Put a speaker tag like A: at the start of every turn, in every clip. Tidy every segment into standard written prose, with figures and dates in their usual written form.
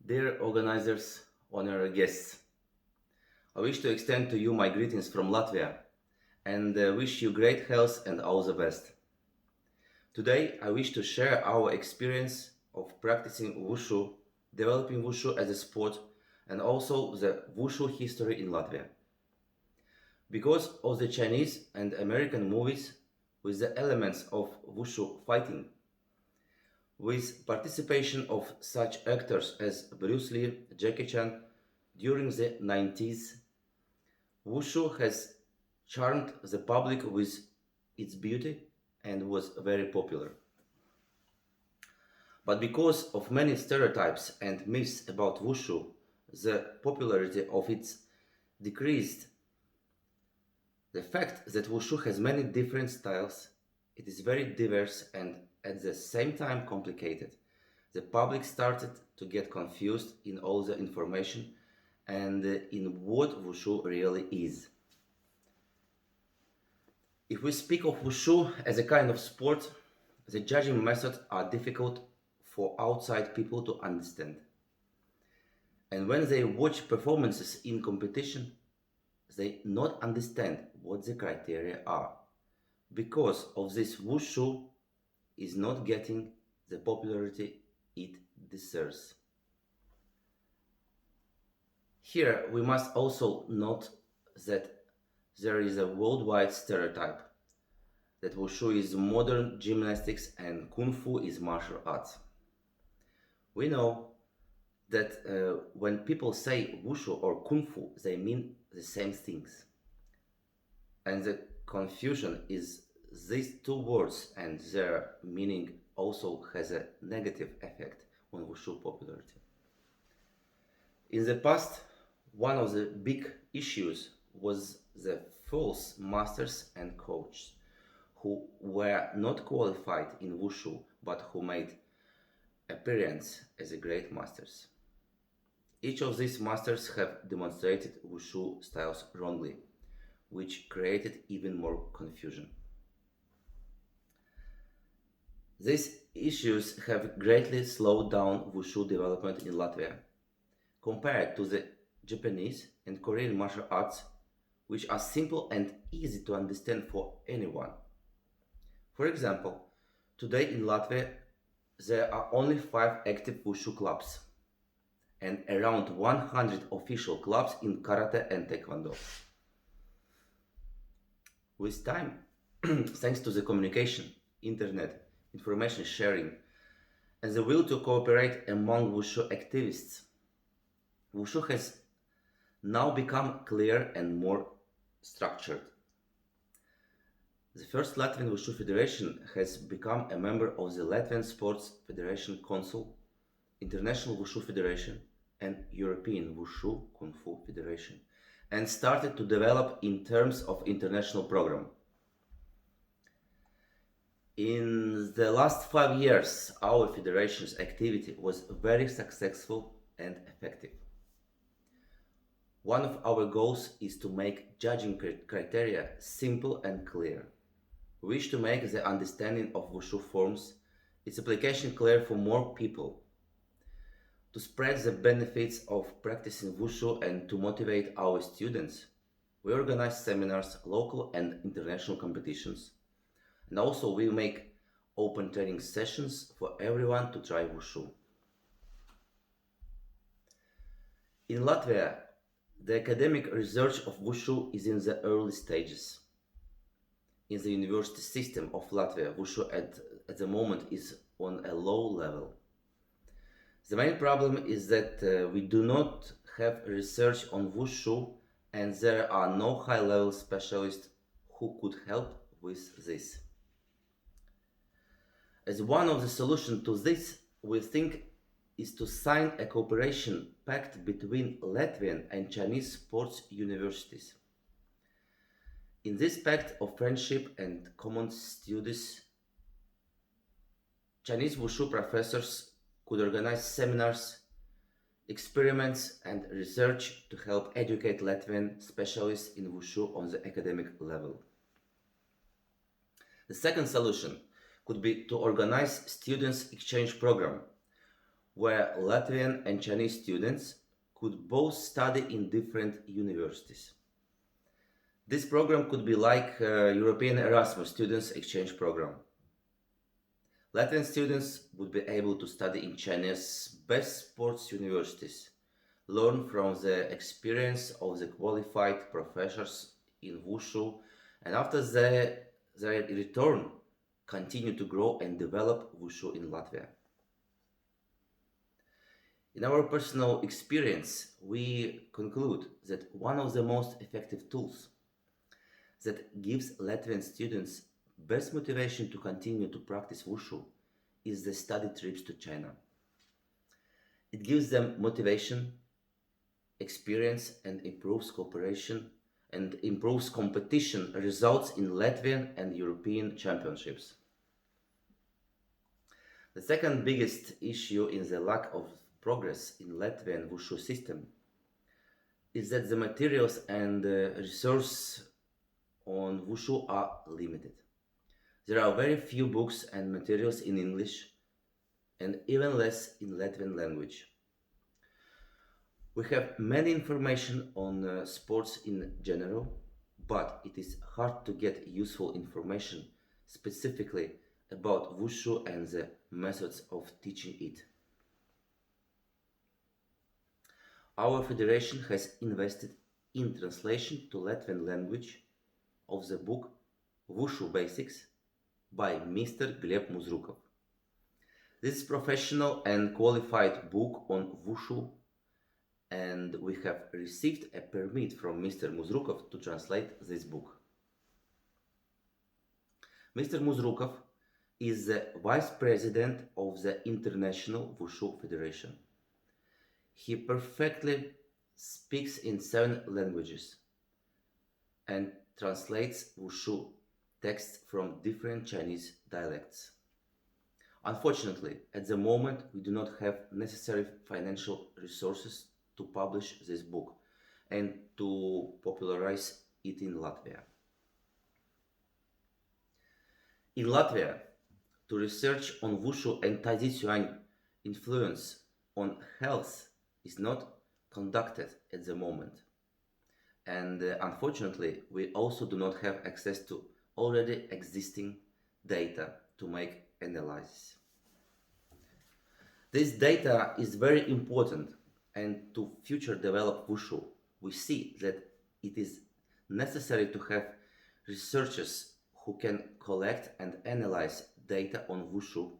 A: Dear organizers, honored guests, I wish to extend to you my greetings from Latvia and wish you great health and all the best. Today, I wish to share our experience of practicing Wushu, developing Wushu as a sport, and also the Wushu history in Latvia. Because of the Chinese and American movies with the elements of Wushu fighting, with participation of such actors as Bruce Lee, Jackie Chan during the 90s, Wushu has charmed the public with its beauty and was very popular. But because of many stereotypes and myths about Wushu, the popularity of it decreased. The fact that Wushu has many different styles, it is very diverse and at the same time complicated. The public started to get confused in all the information and in what Wushu really is. If we speak of Wushu as a kind of sport, the judging methods are difficult for outside people to understand. And when they watch performances in competition, they not understand what the criteria are. Because of this, Wushu is not getting the popularity it deserves. Here we must also note that there is a worldwide stereotype that Wushu is modern gymnastics and Kungfu is martial arts. We know that when people say Wushu or Kungfu, they mean the same things. And the confusion is these two words and their meaning also has a negative effect on Wushu popularity. In the past, one of the big issues was the false masters and coaches who were not qualified in Wushu but who made appearance as a great masters. Each of these masters have demonstrated Wushu styles wrongly, which created even more confusion. These issues have greatly slowed down Wushu development in Latvia compared to the Japanese and Korean martial arts, which are simple and easy to understand for anyone. For example, today in Latvia there are only 5 active Wushu clubs and around 100 official clubs in karate and taekwondo. With time, thanks to the communication, internet, information sharing, and the will to cooperate among Wushu activists, Wushu has now become clear and more structured. The first Latvian Wushu Federation has become a member of the Latvian Sports Federation Council, International Wushu Federation, and European Wushu Kung Fu Federation, and started to develop in terms of international program. In the last 5 years, our federation's activity was very successful and effective. One of our goals is to make judging criteria simple and clear. We wish to make the understanding of Wushu forms, its application clear for more people, to spread the benefits of practicing Wushu and to motivate our students. We organize seminars, local and international competitions, and also we make open training sessions for everyone to try Wushu. In Latvia, the academic research of Wushu is in the early stages. In the university system of Latvia, Wushu at the moment is on a low level. The main problem is that we do not have research on Wushu and there are no high-level specialists who could help with this. As one of the solutions to this, we think is to sign a cooperation pact between Latvian and Chinese sports universities. In this pact of friendship and common studies, Chinese Wushu professors could organize seminars, experiments and research to help educate Latvian specialists in Wushu on the academic level. The second solution could be to organize students' exchange program, where Latvian and Chinese students could both study in different universities. This program could be like European Erasmus Students Exchange Program. Latvian students would be able to study in China's best sports universities, learn from the experience of the qualified professors in Wushu, and after their return, continue to grow and develop Wushu in Latvia. In our personal experience, we conclude that one of the most effective tools that gives Latvian students best motivation to continue to practice Wushu is the study trips to China. It gives them motivation, experience, and improves cooperation and improves competition results in Latvian and European championships. The second biggest issue in the lack of progress in Latvian Wushu system is that the materials and resources on Wushu are limited. There are very few books and materials in English and even less in Latvian language. We have many information on sports in general, but it is hard to get useful information specifically about Wushu and the methods of teaching it. Our federation has invested in translation to Latvian language of the book Wushu Basics by Mr. Gleb Muzrukov. This is professional and qualified book on Wushu, and we have received a permit from Mr. Muzrukov to translate this book. Mr. Muzrukov is the Vice President of the International Wushu Federation. He perfectly speaks in 7 languages and translates Wushu texts from different Chinese dialects. Unfortunately, at the moment, we do not have necessary financial resources to publish this book and to popularize it in Latvia. In Latvia, to research on Wushu and Tai Chi Chuan influence on health is not conducted at the moment. And unfortunately, we also do not have access to already existing data to make analysis. This data is very important, and to future develop Wushu, we see that it is necessary to have researchers who can collect and analyze data on Wushu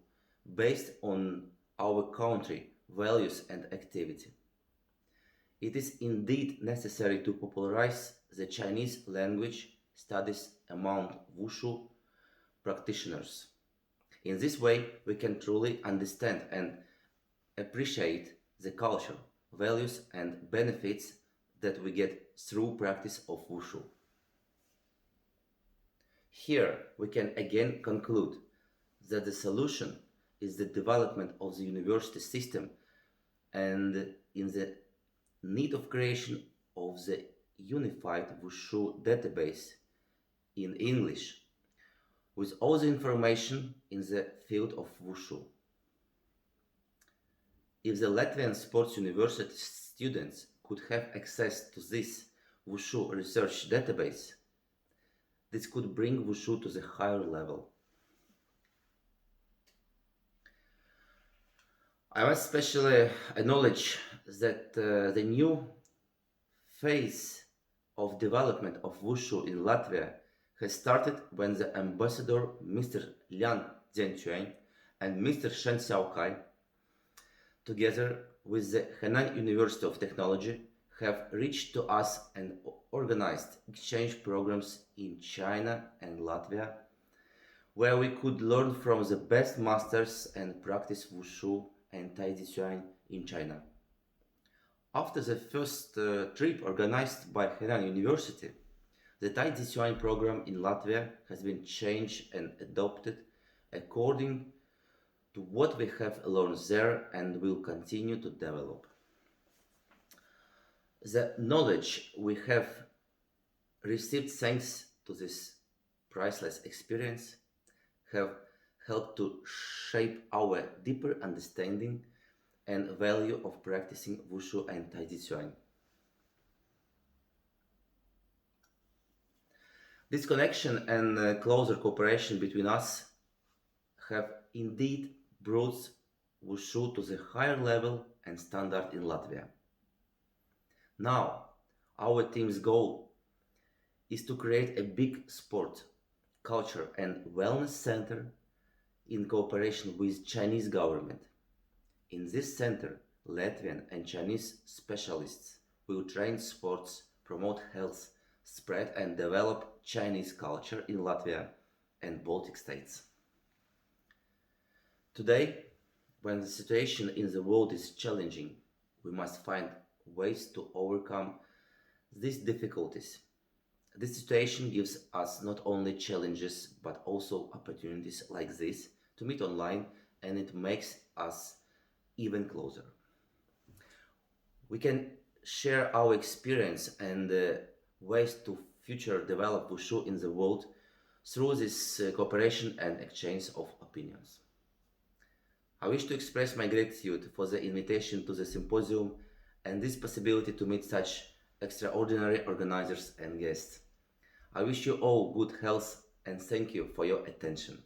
A: based on our country values and activity. It is indeed necessary to popularize the Chinese language studies among Wushu practitioners. In this way, we can truly understand and appreciate the culture, values, and benefits that we get through practice of Wushu. Here, we can again conclude that the solution is the development of the university system and in the need of creation of the unified Wushu database in English with all the information in the field of Wushu. If the Latvian sports university students could have access to this Wushu research database, this could bring Wushu to the higher level. I must especially acknowledge that the new phase of development of Wushu in Latvia has started when the ambassador Mr. Lian Zhenquan and Mr. Shen Xiaokai, together with the Henan University of Technology, have reached to us and organized exchange programs in China and Latvia, where we could learn from the best masters and practice Wushu and Tai Chi Chuan in China. After the first trip organized by Henan University, the Tai Chi Chuan program in Latvia has been changed and adopted according to what we have learned there and will continue to develop. The knowledge we have received thanks to this priceless experience have helped to shape our deeper understanding and value of practicing Wushu and Tai Chi Chuan. This connection and closer cooperation between us have indeed brought Wushu to the higher level and standard in Latvia. Now, our team's goal is to create a big sport, culture and wellness center in cooperation with Chinese government. In this center, Latvian and Chinese specialists will train sports, promote health, spread and develop Chinese culture in Latvia and Baltic states. Today, when the situation in the world is challenging, we must find ways to overcome these difficulties. This situation gives us not only challenges but also opportunities like this to meet online, and it makes us even closer. We can share our experience and ways to future develop Wushu in the world through this cooperation and exchange of opinions. I wish to express my gratitude for the invitation to the symposium and this possibility to meet such extraordinary organizers and guests. I wish you all good health and thank you for your attention.